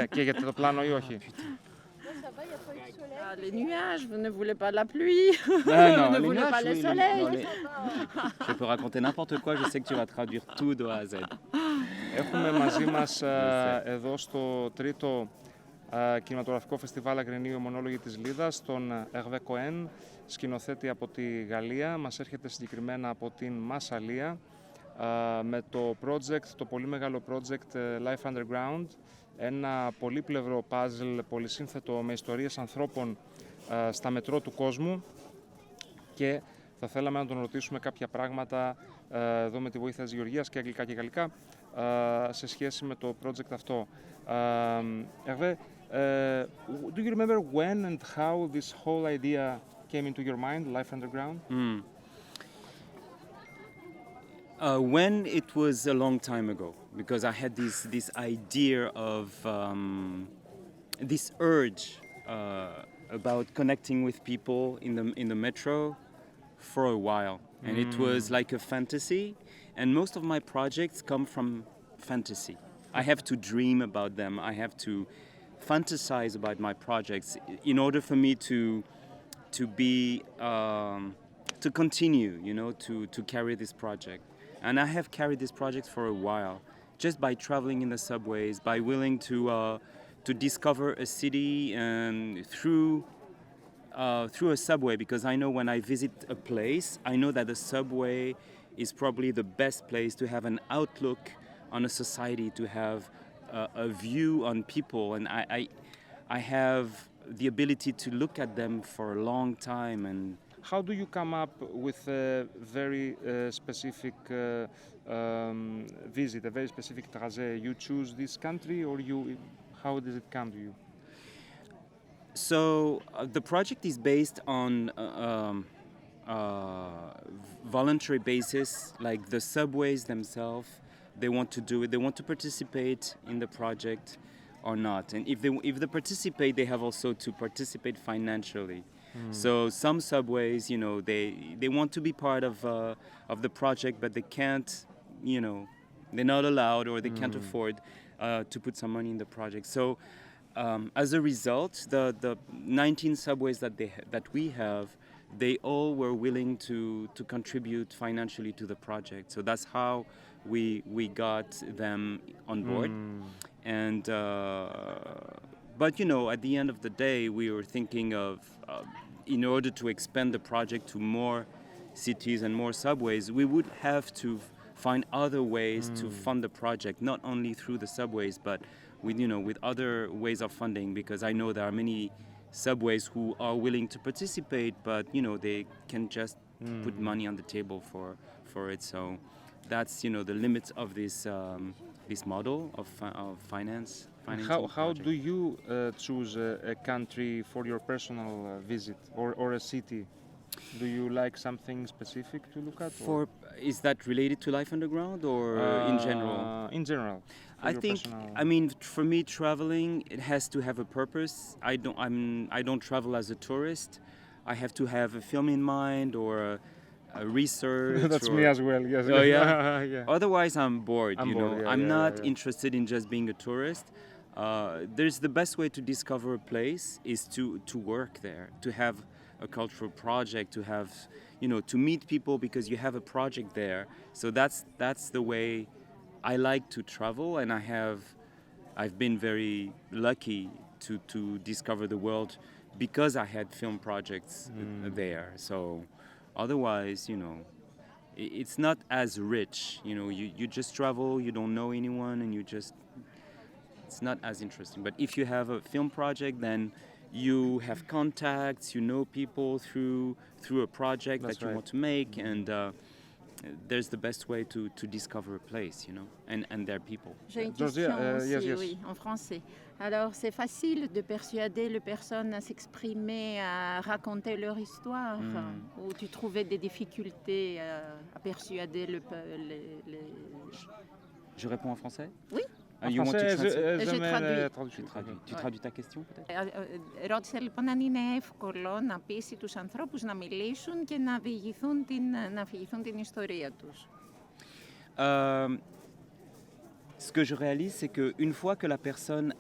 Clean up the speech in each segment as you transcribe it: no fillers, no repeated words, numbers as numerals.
Καίγεται το πλάνο ή όχι? Ah, les nuages, vous ne voulez pas la pluie, Ah, vous non, ne les voulez nuages, pas le oui, soleil. Je peux raconter n'importe quoi, je sais que tu vas traduire tout de A à Z. Έχουμε μαζί μας εδώ στο τρίτο κινηματογραφικό φεστιβάλ Αγρινίου Μονόλογοι της Λίδας τον Hervé Cohen, σκηνοθέτη από τη Γαλλία. Μας έρχεται συγκεκριμένα από την Μασσαλία με το project, το πολύ μεγάλο project Life Underground, ένα πολύπλευρο παζλ, πολυσύνθετο με ιστορίες ανθρώπων στα μετρό του κόσμου, και θα θέλαμε να τον ρωτήσουμε κάποια πράγματα εδώ με τη βοήθεια της Γεωργίας και αγγλικά και γαλλικά σε σχέση με το project αυτό. Hervé, do you remember when and how this whole idea came into your mind, Life Underground? When it was a long time ago, because I had this idea of this urge about connecting with people in the metro for a while, and it was like a fantasy. And most of my projects come from fantasy. I have to dream about them. I have to fantasize about my projects in order for me to be to continue, you know, to carry this project. And I have carried this project for a while, just by traveling in the subways, by willing to discover a city and through a subway, because I know when I visit a place, I know that the subway is probably the best place to have an outlook on a society, to have a view on people, and I have the ability to look at them for a long time. And how do you come up with a very specific visit, a very specific trajet? You choose this country, or how does it come to you? So the project is based on voluntary basis, like the subways themselves. They want to do it. They want to participate in the project or not. And if they participate, they have also to participate financially. So some subways, you know, they want to be part of the project, but they can't, you know, they're not allowed, or they can't afford to put some money in the project. So as a result, the 19 subways that we have, they all were willing to contribute financially to the project. So that's how we got them on board. And but you know, at the end of the day, we were thinking of in order to expand the project to more cities and more subways, we would have to find other ways to fund the project, not only through the subways, but with other ways of funding, because I know there are many subways who are willing to participate, but they can just put money on the table for it. So that's the limits of this model of finance. How do you choose a country for your personal visit, or a city? Do you like something specific to look at? Is that related to Life Underground, or in general? In general. I think, I mean, for me, traveling, it has to have a purpose. I don't travel as a tourist. I have to have a film in mind, or a research. That's me as well. Yes. Oh yeah. Yeah. Otherwise, I'm bored. I'm not yeah. interested in just being a tourist. There's the best way to discover a place is to work there, to have a cultural project, to have to meet people because you have a project there. So that's the way I like to travel, and I've been very lucky to discover the world because I had film projects there. So otherwise, it's not as rich. You just travel, you don't know anyone, and it's not as interesting. But if you have a film project, then you have contacts, you know people through a project that you want to make, and there's the best way to discover a place, and their people. J'ai une question aussi, oui, en français. Alors, c'est facile de persuader les personnes à s'exprimer, à raconter leur histoire, ou tu trouvais des difficultés à persuader les... Je réponds en français? Oui. You want to translate? Tu traduis ta question, peut-être? Ρώτησα λοιπόν αν είναι εύκολο να πείσει τους ανθρώπους να μιλήσουν και να αφηγηθούν την ιστορία τους. ce que je réalise, c'est qu'une fois que la personne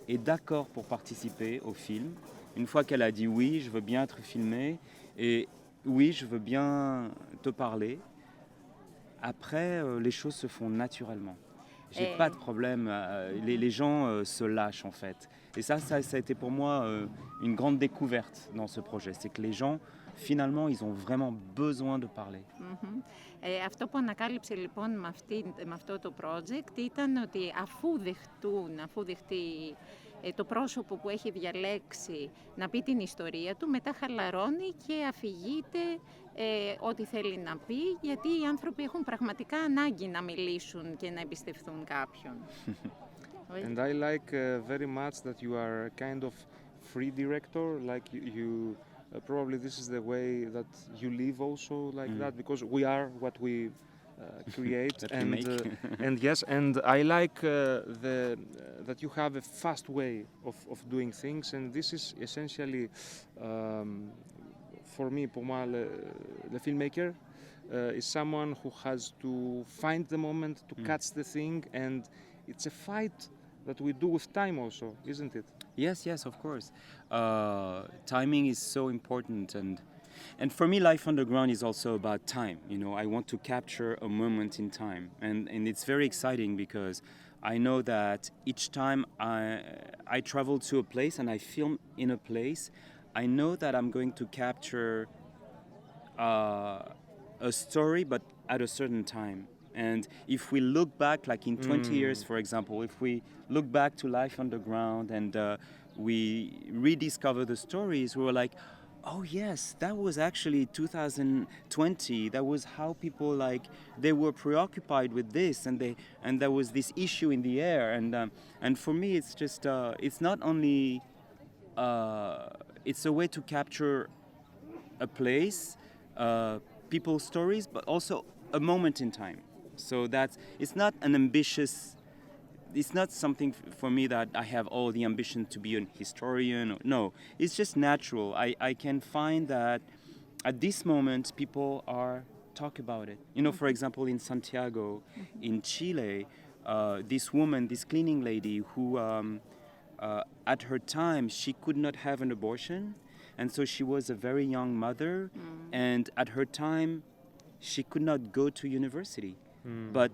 est d'accord pour participer au film, une fois qu'elle a dit oui, je veux bien être filmée et oui, je veux bien te parler, après, les choses se font naturellement. J'ai pas de problème, les gens se lâchent en fait. Et ça a été pour moi une grande découverte dans ce projet. C'est que les gens, finalement, ils ont vraiment besoin de parler. Αυτό που ανακάλυψε λοιπόν με αυτό το project ήταν ότι αφού δεχτεί το πρόσωπο που έχει διαλέξει να πει την ιστορία του, μετά χαλαρώνει και αφηγείται ό,τι θέλει να πει, γιατί οι άνθρωποι έχουν πραγματικά ανάγκη να μιλήσουν και να εμπιστευτούν κάποιον. And I like very much that you are a kind of free director, like you probably this is the way that you live also like that, because we are what we create. And yes, and I like that you have a fast way of doing things, and this is essentially for me, pour moi, the filmmaker is someone who has to find the moment to catch the thing, and it's a fight that we do with time also, isn't it? Yes, of course. Timing is so important, and for me, Life Underground is also about time. You know, I want to capture a moment in time, and it's very exciting because I know that each time I travel to a place and I film in a place, I know that I'm going to capture a story, but at a certain time. And if we look back, like in 20 years, for example, if we look back to Life Underground and we rediscover the stories, we were like, oh yes, that was actually 2020. That was how people they were preoccupied with this, and there was this issue in the air. And for me, it's just it's not only it's a way to capture a place, people's stories, but also a moment in time. So it's not an ambitious. It's not something for me that I have all the ambition to be a historian. No, it's just natural. I can find that at this moment people are talk about it. You know, for example, in Santiago, in Chile, this woman, this cleaning lady who at her time she could not have an abortion, and so she was a very young mother, and at her time she could not go to university. But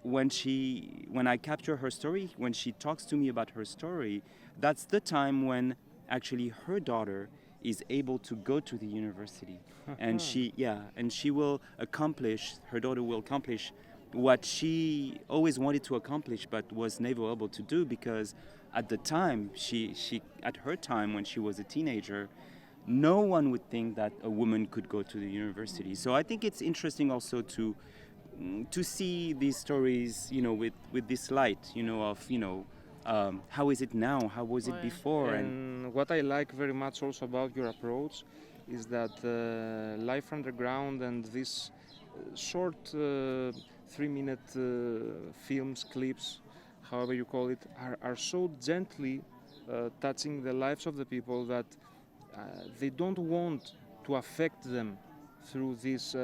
when I capture her story, when she talks to me about her story, that's the time when actually her daughter is able to go to the university. And she will accomplish, her daughter will accomplish what she always wanted to accomplish but was never able to do, because at the time, she at her time when she was a teenager, no one would think that a woman could go to the university. So I think it's interesting also to see these stories, you know, with this light, you know, of, you know, how is it now? How was it before? And what I like very much also about your approach is that Life Underground and this short 3-minute films, clips, however you call it, are so gently touching the lives of the people that they don't want to affect them through this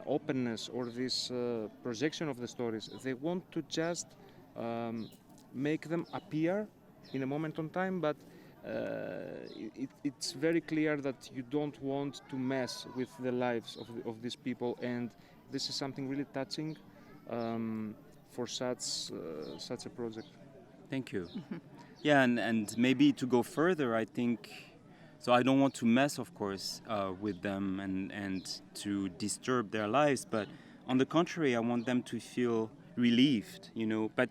openness or this projection of the stories. They want to just make them appear in a moment on time, but it's very clear that you don't want to mess with the lives of these people, and this is something really touching for such a project. Thank you. Yeah, and maybe to go further, I think, so I don't want to mess, of course, with them and to disturb their lives, but on the contrary, I want them to feel relieved, you know. But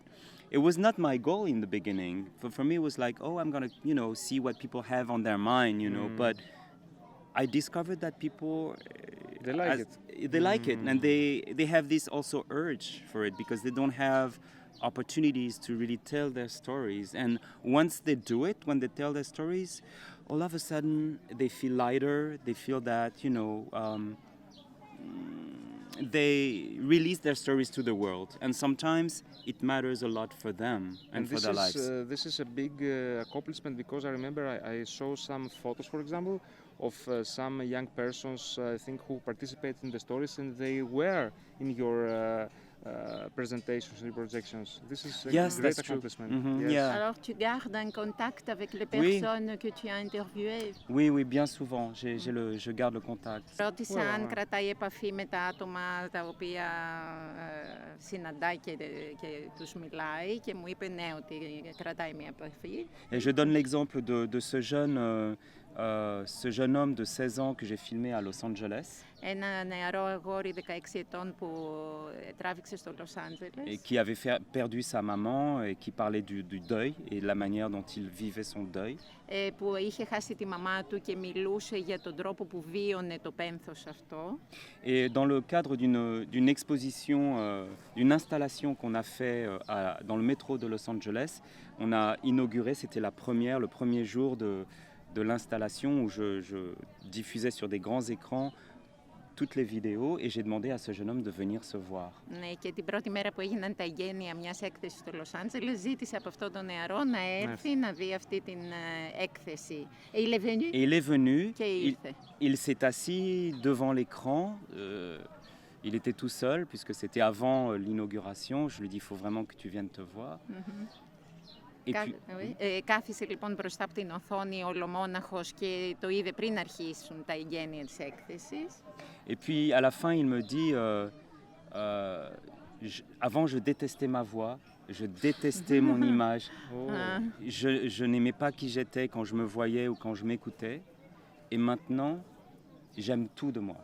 it was not my goal in the beginning. For me, it was like, oh, I'm going to, you know, see what people have on their mind, you know. But I discovered that people... They like it. They like it, and they have this also urge for it, because they don't have opportunities to really tell their stories. And once they do it, when they tell their stories, all of a sudden they feel lighter, they feel that, you know, they release their stories to the world. And sometimes it matters a lot for them and for their lives. This is a big accomplishment, because I remember I saw some photos, for example, of some young persons, I think, who participate in the stories, and they were in your presentations, reprojections. This is a Yes, great that's true. accomplishment. Mhm, Yes. yeah. Alors tu gardes un contact avec les Oui. personnes que tu as interviewées. Oui, oui, bien souvent, je garde le contact. Ρώτησα αν κρατάει επαφή με τα άτομα τα οποία συναντάει και τους μιλάει και μου είπε ναι ότι κρατάει μια επαφή. Et je donne l'exemple de ce jeune homme de 16 ans que j'ai filmé à Los Angeles Ένα νεαρό αγόρι 16 ετών που τράβηξε στο Λος et Άντζελες qui avait perdu sa maman et qui parlait du deuil et de la manière dont il vivait son deuil. που είχε χάσει τη μαμά του και μιλούσε για τον τρόπο που βίωνε το πένθος αυτό. Et dans le cadre d'une exposition, d'une installation qu'on a fait dans le métro de Los Angeles, on a inauguré, c'était le premier jour de l'installation où je diffusais sur des grands écrans toutes les vidéos et j'ai demandé à ce jeune homme de venir se voir. Ναι, και την πρώτη μέρα που έγιναν τα εγγένεια μιας έκθεσης στο Λος Άντζελες ζήτησε από αυτόν τον νεαρό να έρθει να δει αυτή την έκθεση. Et il est venu, και ήρθε. il s'est assis devant l'écran, il était tout seul puisque c'était avant l'inauguration, je lui ai dit il faut vraiment que tu viennes te voir. Et puis, Κάθισε λοιπόν μπροστά από την οθόνη ολομόναχος και το είδε πριν αρχίσουν τα εγγένεια της έκθεσης. Et puis à la fin il me dit, avant je détestais ma voix, je détestais mon image, je n'aimais pas qui j'étais quand je me voyais ou quand je m'écoutais, et maintenant j'aime tout de moi.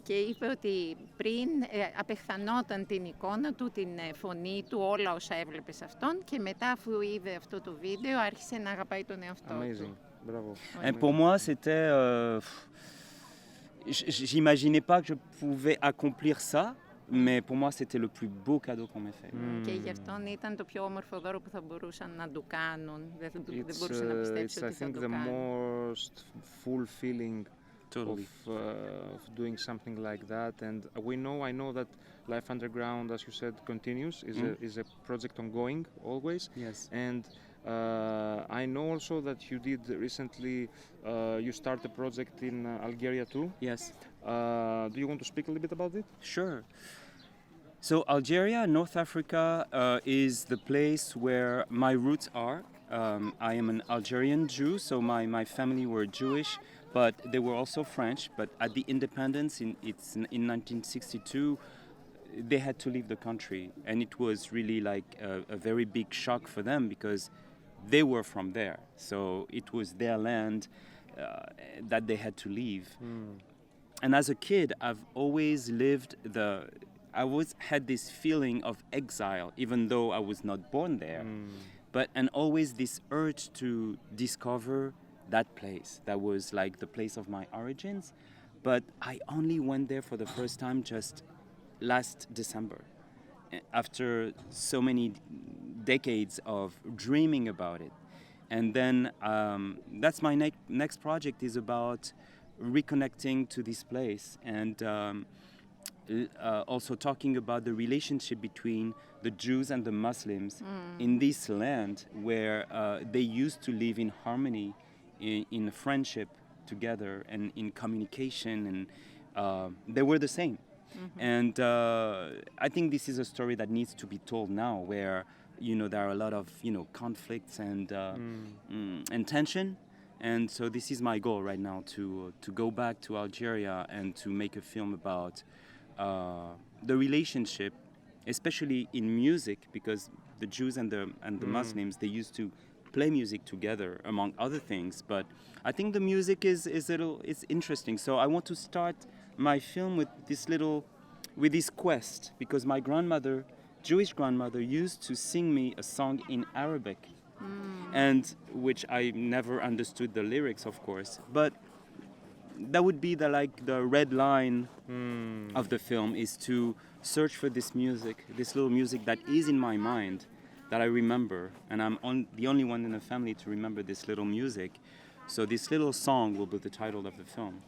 Και είπε ότι πριν απεχθανόταν την εικόνα του, την φωνή του, όλα όσα έβλεπε σε αυτόν και μετά αφού είδε αυτό το βίντεο άρχισε να αγαπάει τον εαυτό του. Bravo. Et pour moi c'était, j'imaginais pas que je pouvais accomplir ça, mais pour moi c'était le plus beau cadeau qu'on m'ait fait. Και γι' αυτόν ήταν το πιο όμορφο δώρο που θα μπορούσαν να του κάνουν. Δεν μπορούσε να πιστέψει ότι θα το the κάνουν. most fulfilling Totally. of doing something like that. And I know that Life Underground, as you said, continues, is a project ongoing always. Yes. And I know also that you did recently, you start a project in Algeria too. Yes. Do you want to speak a little bit about it? Sure. So Algeria, North Africa, is the place where my roots are. I am an Algerian Jew, so my family were Jewish, but they were also French. But at the independence in 1962, they had to leave the country, and it was really like a very big shock for them because they were from there. So it was their land that they had to leave. And as a kid, I've always had this feeling of exile, even though I was not born there. And always this urge to discover that place that was like the place of my origins. But I only went there for the first time just last December, after so many decades of dreaming about it. And then that's my next project is about reconnecting to this place and also talking about the relationship between the Jews and the Muslims in this land where they used to live in harmony, in friendship together and in communication, and they were the same. And I think this is a story that needs to be told now where, there are a lot of, conflicts and tension. And so this is my goal right now, to go back to Algeria and to make a film about the relationship, especially in music, because the Jews and the Muslims, they used to play music together, among other things. But I think the music is interesting. So I want to start my film with this quest, because my grandmother, Jewish grandmother, used to sing me a song in Arabic, and which I never understood the lyrics, of course. But that would be the red line of the film, is to search for this music, this little music that is in my mind, that I remember, and I'm the only one in the family to remember this little music. So this little song will be the title of the film.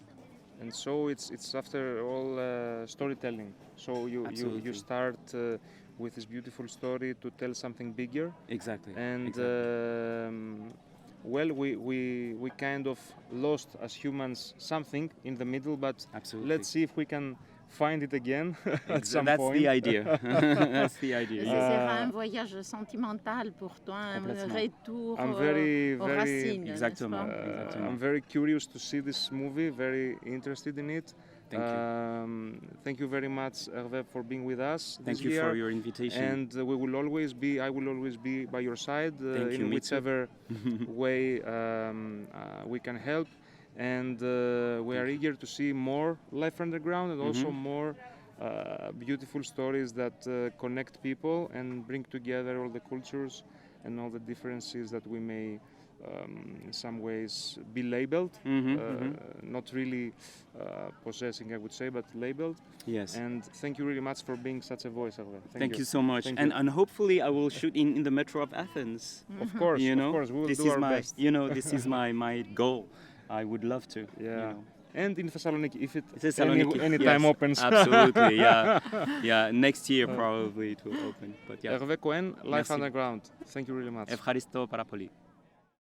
And so it's after all storytelling. So you start with this beautiful story to tell something bigger. Exactly. And we kind of lost as humans something in the middle, but Absolutely. let's see if we can find it again at some That's point. the idea. That's the idea. Ce sera un voyage sentimental pour toi, un retour aux racines. Exactement. I'm very curious to see this movie, very interested in it. Thank you. Thank you very much, Hervé, for being with us Thank you for your invitation. And I will always be by your side in whichever way we can help. And we are eager to see more Life Underground and also more beautiful stories that connect people and bring together all the cultures and all the differences that we may in some ways be labeled, not really possessing, I would say, but labeled. Yes. And thank you really much for being such a voice, Hervé. Thank you so much. And hopefully I will shoot in the metro of Athens. Of course, you know? Of course, we will this do is our my, best. You know, this is my goal. I would love to. Yeah. You know. And in Thessaloniki, if it any yes, time opens. Absolutely, yeah. Next year probably it will open. But yeah. Hervé Cohen, Life Underground. Thank you really much. Ευχαριστώ πάρα πολύ.